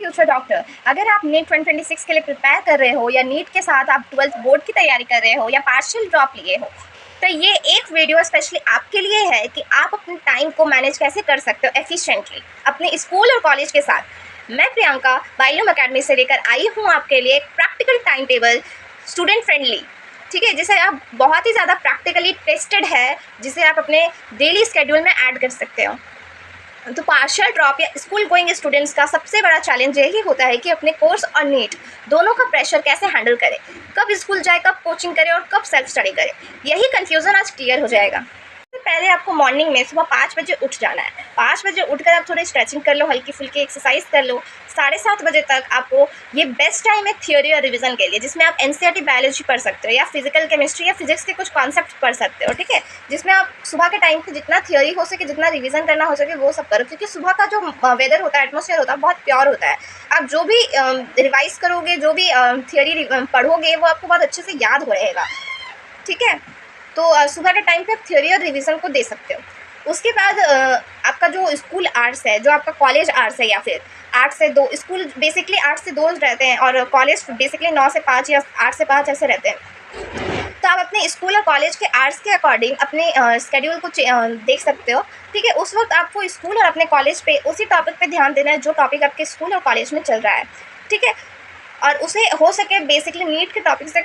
Future doctor. अगर आप NEET 2026 के लिए प्रिपेयर कर रहे हो या नीट के साथ आप 12th बोर्ड की तैयारी कर रहे हो या पार्शियल ड्रॉप लिए हो, तो ये एक वीडियो स्पेशली आपके लिए है कि आप अपने टाइम को मैनेज कैसे कर सकते हो एफिशिएंटली अपने स्कूल और कॉलेज के साथ। मैं प्रियंका बाइलूम अकेडमी से लेकर आई हूँ आपके लिए एक practical time table, student friendly, ठीक है, जिसे आप बहुत ही ज़्यादा प्रैक्टिकली टेस्टेड है, जिसे आप अपने डेली स्केड्यूल में ऐड कर सकते हो। तो पार्शियल ड्रॉप या स्कूल गोइंग स्टूडेंट्स का सबसे बड़ा चैलेंज यही होता है कि अपने कोर्स और नीट दोनों का प्रेशर कैसे हैंडल करें, कब स्कूल जाए, कब कोचिंग करें और कब सेल्फ स्टडी करें। यही कन्फ्यूज़न आज क्लियर हो जाएगा। पहले आपको मॉर्निंग में सुबह 5 बजे उठ जाना है। 5 बजे उठकर आप थोड़ी स्ट्रेचिंग कर लो, हल्की फुल्की एक्सरसाइज कर लो। 7:30 बजे तक आपको ये बेस्ट टाइम है थियोरी और रिवीजन के लिए, जिसमें आप एनसीईआरटी बायोलॉजी पढ़ सकते हो या फिजिकल केमिस्ट्री या फिजिक्स के कुछ कॉन्सेप्ट पढ़ सकते हो, ठीक है, जिसमें आप सुबह के टाइम पे जितना थियोरी हो सके, जितना रिवीजन करना हो सके वो सब करो, क्योंकि सुबह का जो वेदर होता है, एटमोसफेयर होता है, बहुत प्योर होता है। आप जो भी रिवाइज करोगे, जो भी थियोरी पढ़ोगे, वो आपको बहुत अच्छे से याद हो रहेगा, ठीक है। तो सुबह के टाइम पे आप थ्योरी और रिवीजन को दे सकते हो। उसके बाद आपका जो स्कूल आवर्स है, जो आपका कॉलेज आवर्स है, या फिर 8 से 2, स्कूल बेसिकली 8 से 2 रहते हैं और कॉलेज बेसिकली 9 से 5 या 8 से 5 ऐसे रहते हैं। तो आप अपने स्कूल और कॉलेज के आवर्स के अकॉर्डिंग अपने स्केड्यूल को देख सकते हो, ठीक है। उस वक्त आपको स्कूल और अपने कॉलेज पे उसी टॉपिक पे ध्यान देना है जो टॉपिक आपके स्कूल और कॉलेज में चल रहा है, ठीक है, और उसे हो सके बेसिकली नीट के टॉपिक से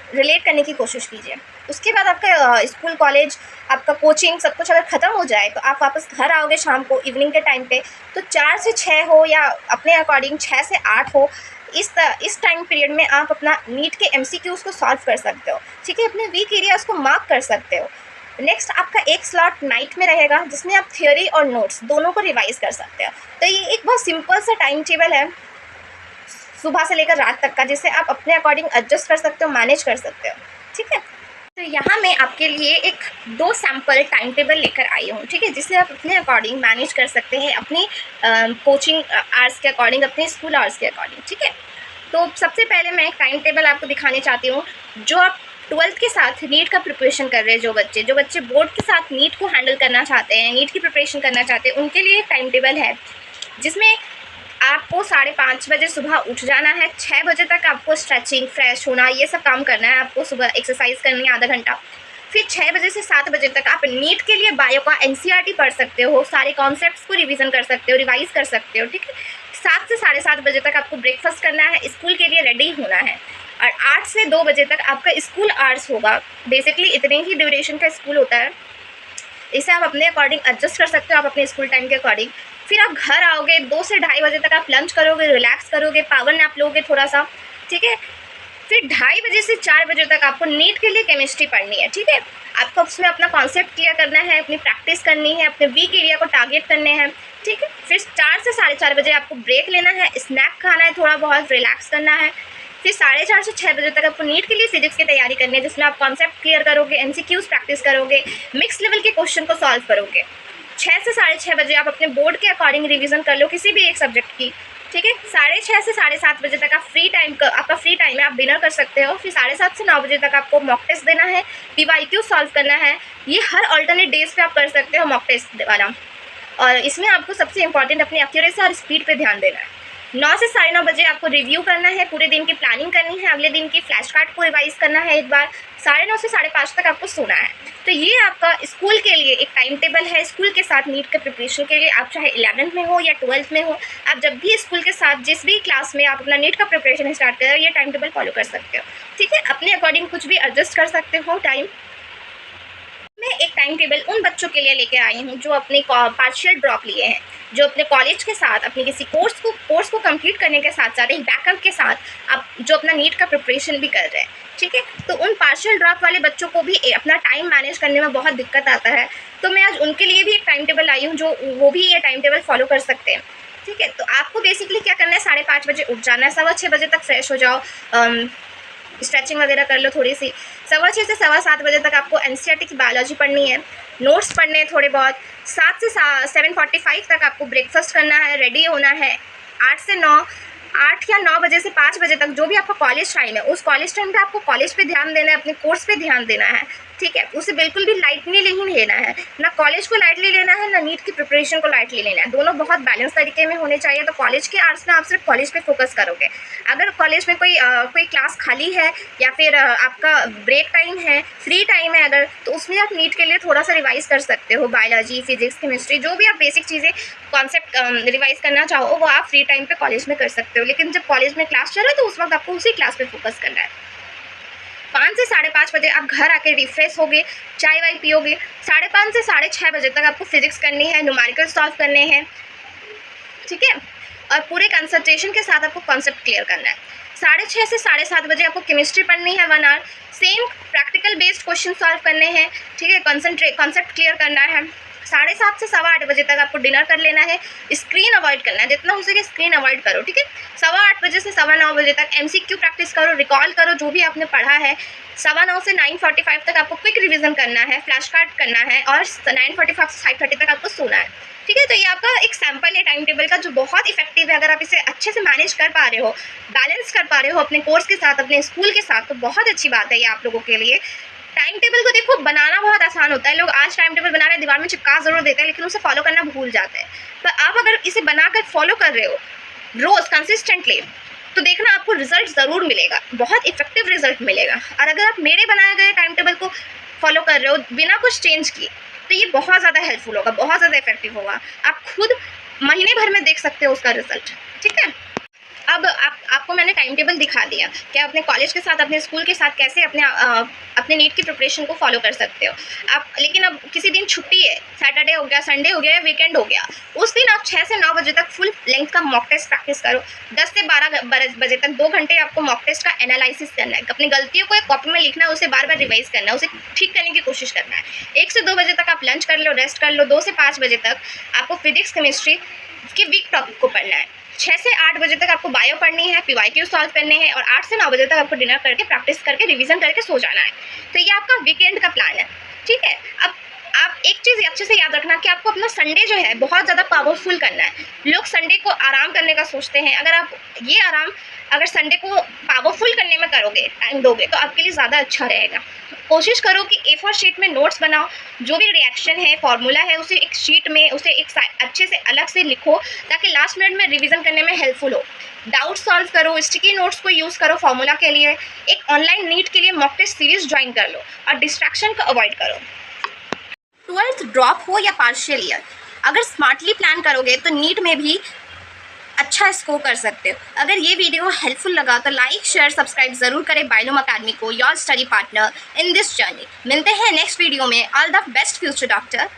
रिलेट करने की कोशिश कीजिए। उसके बाद आपका स्कूल कॉलेज, आपका कोचिंग, सब कुछ अगर ख़त्म हो जाए तो आप वापस घर आओगे शाम को इवनिंग के टाइम पे, तो 4 से 6 हो या अपने अकॉर्डिंग 6 से 8 हो, इस टाइम पीरियड में आप अपना नीट के एमसीक्यूज़ को सॉल्व कर सकते हो, ठीक है, अपने वीक एरियाज़ को मार्क कर सकते हो। नेक्स्ट आपका एक स्लॉट नाइट में रहेगा, जिसमें आप थ्योरी और नोट्स दोनों को रिवाइज़ कर सकते हो। तो ये एक बहुत सिंपल सा टाइम टेबल है सुबह से लेकर रात तक का, जिसे आप अपने अकॉर्डिंग एडजस्ट कर सकते हो, मैनेज कर सकते हो, ठीक है। तो यहाँ मैं आपके लिए एक 2 सैम्पल टाइम टेबल लेकर आई हूँ, ठीक है, जिसे आप अपने अकॉर्डिंग मैनेज कर सकते हैं, अपनी कोचिंग आवर्स के अकॉर्डिंग, अपने स्कूल आवर्स के अकॉर्डिंग, ठीक है। तो सबसे पहले मैं एक टाइम टेबल आपको दिखाने चाहती हूँ। जो आप 12th के साथ नीट का प्रिपरेशन कर रहे हैं, जो बच्चे बोर्ड के साथ नीट को हैंडल करना चाहते हैं, नीट की प्रिपरेशन करना चाहते हैं, उनके लिए एक टाइम टेबल है, जिसमें आपको 5:30 बजे सुबह उठ जाना है। 6 बजे तक आपको स्ट्रेचिंग, फ्रेश होना, ये सब काम करना है। आपको सुबह एक्सरसाइज करनी है आधा घंटा। फिर 6 बजे से 7 बजे तक आप नीट के लिए बायो का एनसीईआरटी पढ़ सकते हो, सारे कॉन्सेप्ट्स को रिवीजन कर सकते हो, रिवाइज कर सकते हो, ठीक है। 7 से 7:30 बजे तक आपको ब्रेकफास्ट करना है, स्कूल के लिए रेडी होना है, और 8 से 2 बजे तक आपका स्कूल आवर्स होगा। बेसिकली इतने ही ड्यूरेशन का स्कूल होता है, इसे आप अपने अकॉर्डिंग एडजस्ट कर सकते हो, आप अपने स्कूल टाइम के अकॉर्डिंग। फिर आप घर आओगे, 2 से 2:30 बजे तक आप लंच करोगे, रिलैक्स करोगे, पावर नैप लोगे थोड़ा सा, ठीक है। फिर 2:30 बजे से 4 बजे तक आपको नीट के लिए केमिस्ट्री पढ़नी है, ठीक है। आपको उसमें अपना कॉन्सेप्ट क्लियर करना है, अपनी प्रैक्टिस करनी है, अपने वीक एरिया को टारगेट करने हैं, ठीक है। फिर 4 से 4:30 बजे आपको ब्रेक लेना है, स्नैक खाना है, थोड़ा बहुत रिलैक्स करना है। फिर 4:30 से 6 बजे तक आपको नीट के लिए फिजिक्स की तैयारी करनी है, जिसमें आप कॉन्सेप्ट क्लियर करोगे, एमसीक्यूज़ प्रैक्टिस करोगे, मिक्स लेवल के क्वेश्चन को सॉल्व करोगे। 6 से 6:30 बजे आप अपने बोर्ड के अकॉर्डिंग रिवीजन कर लो किसी भी एक सब्जेक्ट की, ठीक है। 6:30 से 7:30 बजे तक आप आपका फ्री टाइम है, आप डिनर कर सकते हो। फिर 7:30 से 9 बजे तक आपको मॉक टेस्ट देना है, पीवाईक्यू सॉल्व करना है। ये हर अल्टरनेट डेज पे आप कर सकते हो मॉक टेस्ट वाला, और इसमें आपको सबसे इंपॉर्टेंट अपनी एक्यूरेसी और स्पीड पे ध्यान देना है। 9 से 9:30 बजे आपको रिव्यू करना है, पूरे दिन की प्लानिंग करनी है, अगले दिन की फ्लैश कार्ड को रिवाइज करना है एक बार। 9:30 से 5:30 तक आपको सोना है। तो ये आपका स्कूल के लिए एक टाइम टेबल है, स्कूल के साथ नीट के प्रिपरेशन के लिए। आप चाहे 11th में हो या 12th में हो, आप जब भी स्कूल के साथ जिस भी क्लास में आप अपना नीट का प्रिपरेशन स्टार्ट करें, ये टाइम टेबल फॉलो कर सकते हो, ठीक है। अपने अकॉर्डिंग कुछ भी एडजस्ट कर सकते हो टाइम। मैं एक टाइम टेबल उन बच्चों के लिए लेके आई हूँ जो अपने पार्शियल ड्रॉप लिए हैं, जो अपने कॉलेज के साथ अपने किसी कोर्स को कंप्लीट करने के साथ साथ एक बैकअप के साथ आप जो अपना नीट का प्रिपरेशन भी कर रहे हैं, ठीक है। तो उन पार्शियल ड्रॉप वाले बच्चों को भी अपना टाइम मैनेज करने में बहुत दिक्कत आता है, तो मैं आज उनके लिए भी एक टाइम टेबल लाई हूँ, जो वो भी ये टाइम टेबल फॉलो कर सकते हैं, ठीक है। तो आपको बेसिकली क्या करना है, 5:30 बजे उठ जाना है, 6:15 बजे तक फ्रेश हो जाओ, स्ट्रेचिंग वगैरह कर लो थोड़ी सी। 6:15 से 7:15 बजे तक आपको एनसीईआरटी की बायोलॉजी पढ़नी है, नोट्स पढ़ने हैं थोड़े बहुत। 7 से 7:45 तक आपको ब्रेकफास्ट करना है, रेडी होना है। 8 या 9 बजे से 5 बजे तक जो भी आपका कॉलेज टाइम है, उस कॉलेज टाइम पे आपको कॉलेज पे ध्यान देना है, अपने कोर्स पे ध्यान देना है, ठीक है, उसे बिल्कुल भी लाइटली नहीं लेना है, ना कॉलेज को लाइटली लेना है, ना नीट की प्रिपरेशन को लाइटली लेना है। दोनों बहुत बैलेंस तरीके में होने चाहिए। तो कॉलेज के आवर्स में आप सिर्फ कॉलेज पे फोकस करोगे। अगर कॉलेज में कोई क्लास खाली है या फिर आपका ब्रेक टाइम है, फ्री टाइम है अगर, तो उसमें आप नीट के लिए थोड़ा सा रिवाइज़ कर सकते हो। बायोलॉजी, फिजिक्स, केमिस्ट्री, जो भी आप बेसिक चीज़ें कॉन्सेप्ट रिवाइज़ करना चाहो वो आप फ्री टाइम पे कॉलेज में कर सकते हो। लेकिन जब कॉलेज में क्लास चल रहा है तो उस वक्त आपको उसी क्लास पे फोकस करना है। 5 से 5:30 बजे आप घर आके रिफ्रेश होगे, चाय वाय पियोगे। 5:30 से 6:30 बजे तक आपको फिजिक्स करनी है, न्यूमेरिकल सॉल्व करने हैं, ठीक है, और पूरे कंसंट्रेशन के साथ आपको कॉन्सेप्ट क्लियर करना है। 6:30 से 7:30 बजे आपको केमिस्ट्री पढ़नी है 1 hour, same practical based question solve करने हैं, ठीक है, कॉन्सेप्ट क्लियर करना है। 7:30 से 8:15 बजे तक आपको डिनर कर लेना है। स्क्रीन अवॉइड करना है, जितना हो सके स्क्रीन अवॉइड करो, ठीक है। 8:15 बजे से 9:15 बजे तक MCQ प्रैक्टिस करो, रिकॉल करो जो भी आपने पढ़ा है। 9:15 से 9:45 तक आपको क्विक रिवीजन करना है, फ्लैश कार्ड करना है, और 9:45 से 5:30 तक आपको सोना है, ठीक है। तो ये आपका एक सैम्पल है टाइम टेबल का जो बहुत इफेक्टिव है। अगर आप इसे अच्छे से मैनेज कर पा रहे हो, बैलेंस कर पा रहे हो अपने कोर्स के साथ, अपने स्कूल के साथ, तो बहुत अच्छी बात है ये आप लोगों के लिए। टाइम टेबल को देखो बनाना बहुत आसान होता है। लोग आज टाइम टेबल बना रहे हैं, दीवार में चिपका जरूर देते हैं, लेकिन उसे फॉलो करना भूल जाते हैं। पर आप अगर इसे बनाकर फॉलो कर रहे हो रोज कंसिस्टेंटली, तो देखना आपको रिजल्ट ज़रूर मिलेगा, बहुत इफेक्टिव रिजल्ट मिलेगा। और अगर आप मेरे बनाए गए टाइम टेबल को फॉलो कर रहे हो बिना कुछ चेंज किए, तो ये बहुत ज़्यादा हेल्पफुल होगा, बहुत ज़्यादा इफेक्टिव होगा। आप खुद महीने भर में देख सकते हो उसका रिजल्ट, ठीक है। अब आपको मैंने टाइम टेबल दिखा दिया कि आप अपने कॉलेज के साथ, अपने स्कूल के साथ कैसे अपने नीट की प्रिपरेशन को फॉलो कर सकते हो आप। लेकिन अब किसी दिन छुट्टी है, सैटरडे हो गया, संडे हो गया या वीकेंड हो गया, उस दिन आप 6 से 9 बजे तक फुल लेंथ का मॉक टेस्ट प्रैक्टिस करो। 10 से 12 बजे तक 2 घंटे आपको मॉक टेस्ट का एनालिसिस करना है। अपनी गलतियों को एक कॉपी में लिखना है, उसे बार बार रिवाइज करना है, उसे ठीक करने की कोशिश करना है। 1 से 2 बजे तक आप लंच कर लो, रेस्ट कर लो। 2 से 5 बजे तक आपको फिजिक्स, केमिस्ट्री के वीक टॉपिक को पढ़ना है। 6 से 8 बजे तक आपको बायो पढ़नी है, PYQ सॉल्व करने हैं, और 8 से 9 बजे तक आपको डिनर करके प्रैक्टिस करके रिवीजन करके सो जाना है। तो ये आपका वीकेंड का प्लान है, ठीक है। अब आप एक चीज़ अच्छे से याद रखना कि आपको अपना संडे जो है बहुत ज़्यादा पावरफुल करना है। लोग संडे को आराम करने का सोचते हैं। अगर आप ये आराम अगर संडे को पावरफुल करने में करोगे, टाइम दोगे, तो आपके लिए ज़्यादा अच्छा रहेगा। कोशिश करो कि A4 शीट में नोट्स बनाओ, जो भी रिएक्शन है, फॉर्मूला है, उसे एक शीट में उसे एक अच्छे से अलग से लिखो, ताकि लास्ट मिनट में रिवीजन करने में हेल्पफुल हो। डाउट सॉल्व करो, स्टिकी नोट्स को यूज़ करो फॉर्मूला के लिए। एक ऑनलाइन नीट के लिए मॉक टेस्ट सीरीज ज्वाइन कर लो, और डिस्ट्रैक्शन को अवॉइड करो। 12th ड्रॉप हो या पार्शियल ईयर, अगर स्मार्टली प्लान करोगे तो नीट में भी अच्छा स्कोर कर सकते हो। अगर ये वीडियो हेल्पफुल लगा तो लाइक, शेयर, सब्सक्राइब ज़रूर करें बायलूम अकेडमी को, your study partner in this journey. मिलते हैं नेक्स्ट वीडियो में। All the best future doctor.